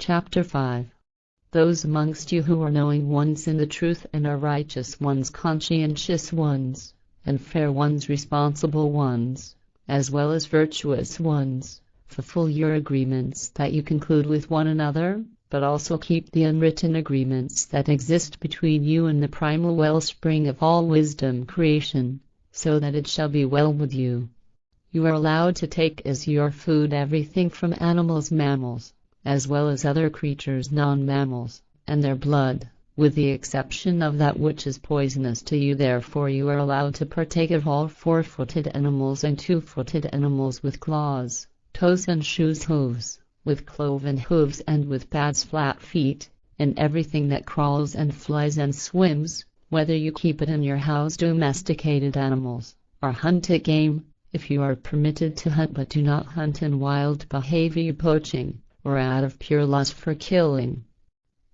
Chapter 5. Those amongst you who are knowing ones in the truth and are righteous ones, conscientious ones, and fair ones, responsible ones, as well as virtuous ones, fulfill your agreements that you conclude with one another, but also keep the unwritten agreements that exist between you and the primal wellspring of all wisdom creation, so that it shall be well with you. You are allowed to take as your food everything from animals, mammals, as well as other creatures non-mammals, and their blood, with the exception of that which is poisonous to you. Therefore you are allowed to partake of all four-footed animals and two-footed animals with claws, toes and shoes, hooves, with cloven hooves and with pads, flat feet, and everything that crawls and flies and swims, whether you keep it in your house, domesticated animals, or hunted game, if you are permitted to hunt but do not hunt in wild behavior, poaching, or out of pure lust for killing.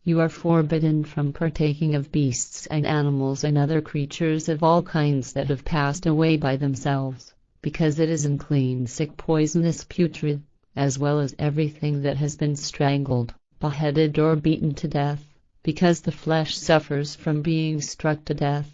You are forbidden from partaking of beasts and animals and other creatures of all kinds that have passed away by themselves, because it is unclean, sick, poisonous, putrid, as well as everything that has been strangled, beheaded or beaten to death, because the flesh suffers from being struck to death,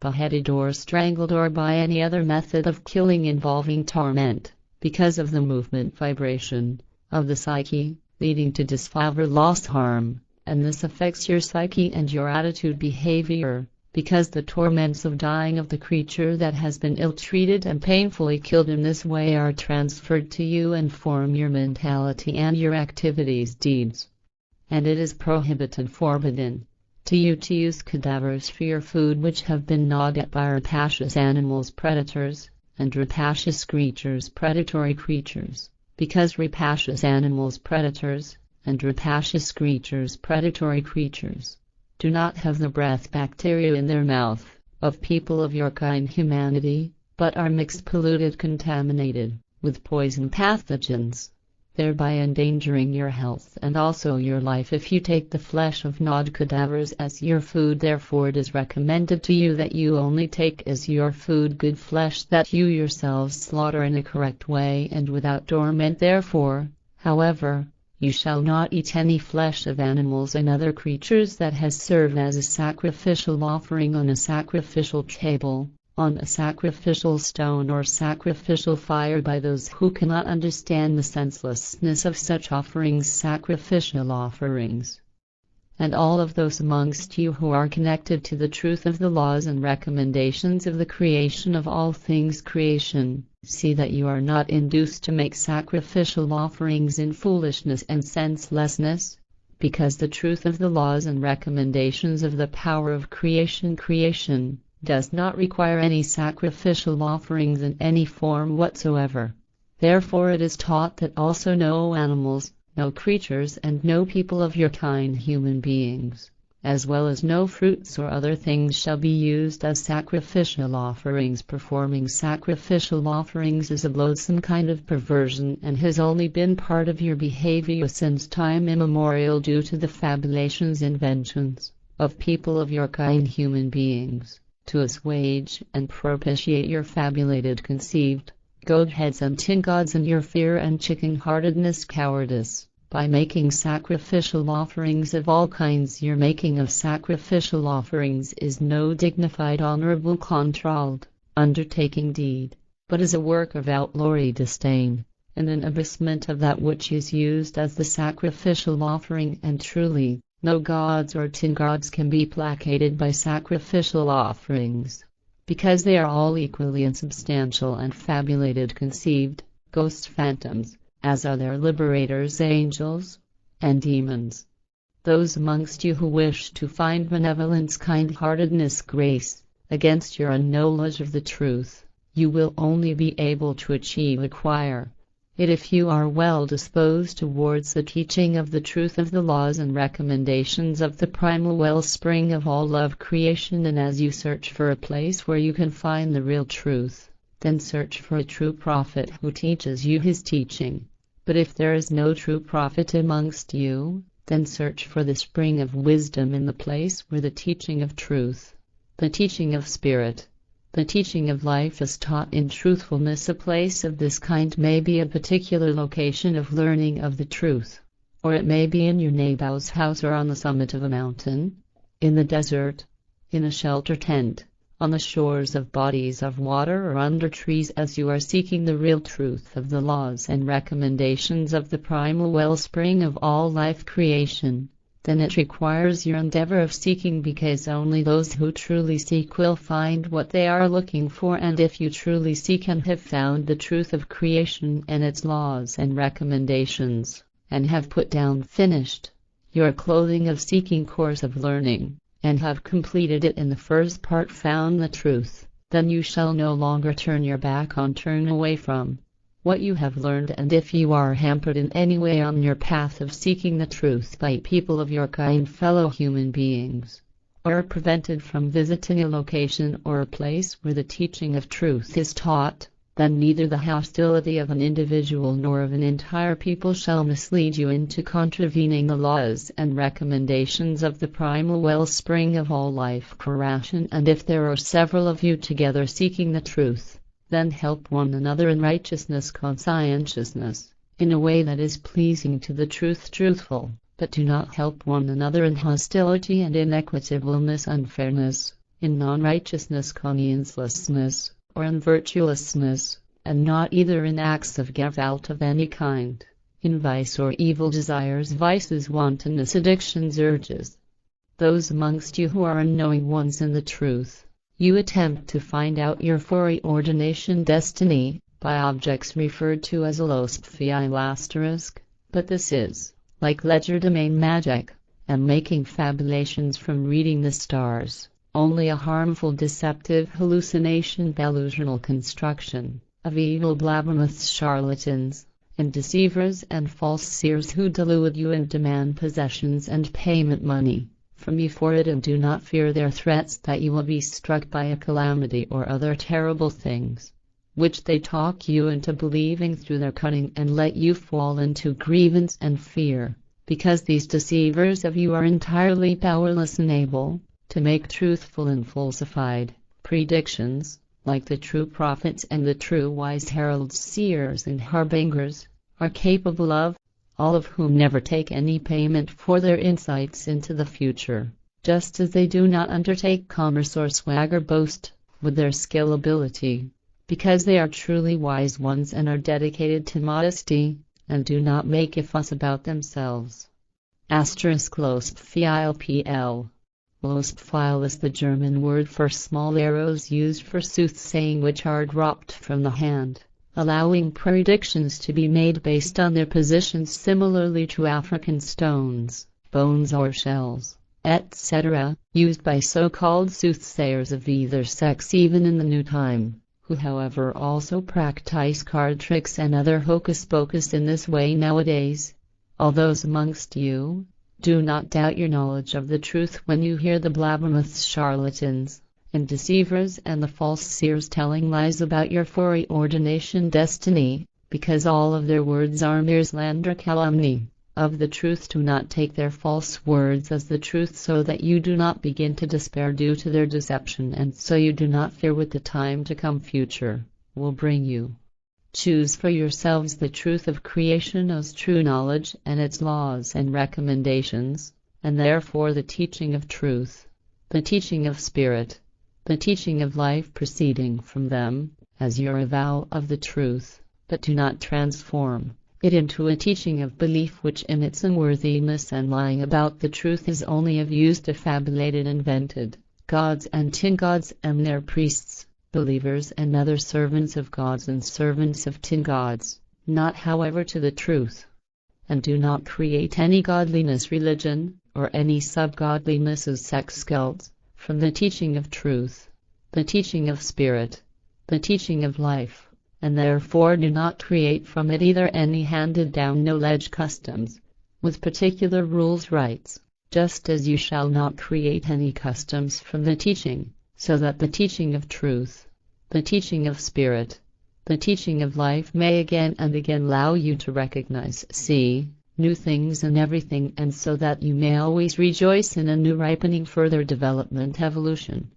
beheaded or strangled, or by any other method of killing involving torment, because of the movement, vibration, of the psyche, leading to disfavor, loss, harm, and this affects your psyche and your attitude, behavior, because the torments of dying of the creature that has been ill-treated and painfully killed in this way are transferred to you and form your mentality and your activities, deeds. And it is prohibited, forbidden, to you to use cadavers for your food which have been gnawed at by rapacious animals, predators, and rapacious creatures, predatory creatures, because rapacious animals, predators, and rapacious creatures, predatory creatures, do not have the breath bacteria in their mouth of people of your kind, humanity, but are mixed, polluted, contaminated with poison pathogens, thereby endangering your health and also your life if you take the flesh of gnawed cadavers as your food. Therefore it is recommended to you that you only take as your food good flesh that you yourselves slaughter in a correct way and without torment. Therefore, however, you shall not eat any flesh of animals and other creatures that has served as a sacrificial offering on a sacrificial table, on a sacrificial stone or sacrificial fire by those who cannot understand the senselessness of such offerings, sacrificial offerings. And all of those amongst you who are connected to the truth of the laws and recommendations of the creation of all things creation, see that you are not induced to make sacrificial offerings in foolishness and senselessness, because the truth of the laws and recommendations of the power of creation does not require any sacrificial offerings in any form whatsoever. Therefore it is taught that also no animals, no creatures and no people of your kind, human beings, as well as no fruits or other things shall be used as sacrificial offerings. Performing sacrificial offerings is a loathsome kind of perversion and has only been part of your behavior since time immemorial due to the fabulations, inventions of people of your kind, human beings, to assuage and propitiate your fabulated, conceived, goat heads and tin gods and your fear and chicken-heartedness, cowardice. By making sacrificial offerings of all kinds, your making of sacrificial offerings is no dignified, honorable, controlled, undertaking deed, but is a work of outlawry, disdain, and an abasement of that which is used as the sacrificial offering. And truly, no gods or tin gods can be placated by sacrificial offerings, because they are all equally insubstantial and fabulated, conceived, ghosts, phantoms, as are their liberators, angels and demons. Those amongst you who wish to find benevolence, kind-heartedness, grace, against your unknowledge of the truth, you will only be able to acquire it if you are well disposed towards the teaching of the truth of the laws and recommendations of the primal wellspring of all love creation. And as you search for a place where you can find the real truth, then search for a true prophet who teaches you his teaching. But if there is no true prophet amongst you, then search for the spring of wisdom in the place where the teaching of truth, the teaching of spirit, the teaching of life is taught in truthfulness. A place of this kind may be a particular location of learning of the truth, or it may be in your neighbor's house or on the summit of a mountain, in the desert, in a shelter tent, on the shores of bodies of water or under trees, as you are seeking the real truth of the laws and recommendations of the primal wellspring of all life creation, then it requires your endeavor of seeking, because only those who truly seek will find what they are looking for. And if you truly seek and have found the truth of creation and its laws and recommendations, and have put down finished your clothing of seeking course of learning, and have completed it in the first part, found the truth, then you shall no longer turn your back on, turn away from what you have learned. And if you are hampered in any way on your path of seeking the truth by people of your kind, fellow human beings, or are prevented from visiting a location or a place where the teaching of truth is taught, then neither the hostility of an individual nor of an entire people shall mislead you into contravening the laws and recommendations of the primal wellspring of all life creation. And if there are several of you together seeking the truth, then help one another in righteousness, conscientiousness, in a way that is pleasing to the truth, truthful, but do not help one another in hostility and inequitableness, unfairness, in non-righteousness, consciencelessness, or in virtuelessness, and not either in acts of gavalt of any kind, in vice or evil desires, vices, wantonness, addictions, urges. Those amongst you who are unknowing ones in the truth, you attempt to find out your foreordination destiny by objects referred to as ***, but this is, like legerdemain magic, and making fabulations from reading the stars, only a harmful, deceptive hallucination, delusional construction of evil blabbermouths, charlatans, and deceivers and false seers who delude you and demand possessions and payment money from you for it, and do not fear their threats that you will be struck by a calamity or other terrible things, which they talk you into believing through their cunning, and let you fall into grievance and fear, because these deceivers of you are entirely powerless and able to make truthful and falsified predictions, like the true prophets and the true wise heralds, seers and harbingers are capable of, all of whom never take any payment for their insights into the future, just as they do not undertake commerce or swag or boast with their skill ability, because they are truly wise ones and are dedicated to modesty, and do not make a fuss about themselves. ***Lostfile. Lostfile is the German word for small arrows used for soothsaying, which are dropped from the hand, allowing predictions to be made based on their positions, similarly to African stones, bones or shells, etc., used by so-called soothsayers of either sex, even in the new time, who however also practice card tricks and other hocus-pocus in this way nowadays. All those amongst you, do not doubt your knowledge of the truth when you hear the blabbermouths, charlatans, and deceivers and the false seers telling lies about your foreordination destiny, because all of their words are mere slander, calumny of the truth. Do not take their false words as the truth, so that you do not begin to despair due to their deception, and so you do not fear what the time to come future will bring you. Choose for yourselves the truth of creation as true knowledge and its laws and recommendations, and therefore the teaching of truth, the teaching of spirit, the teaching of life proceeding from them, as your avowal of the truth, but do not transform it into a teaching of belief, which in its unworthiness and lying about the truth is only of use to fabulated, invented gods and tin gods and their priests, believers and other servants of gods and servants of tin gods, not however to the truth. And do not create any godliness religion, or any sub-godliness as sex cults, from the teaching of truth, the teaching of spirit, the teaching of life, and therefore do not create from it either any handed-down knowledge customs, with particular rules, rites, just as you shall not create any customs from the teaching, so that the teaching of truth, the teaching of spirit, the teaching of life may again and again allow you to recognize, see, new things in everything, and so that you may always rejoice in a new ripening, further development, evolution.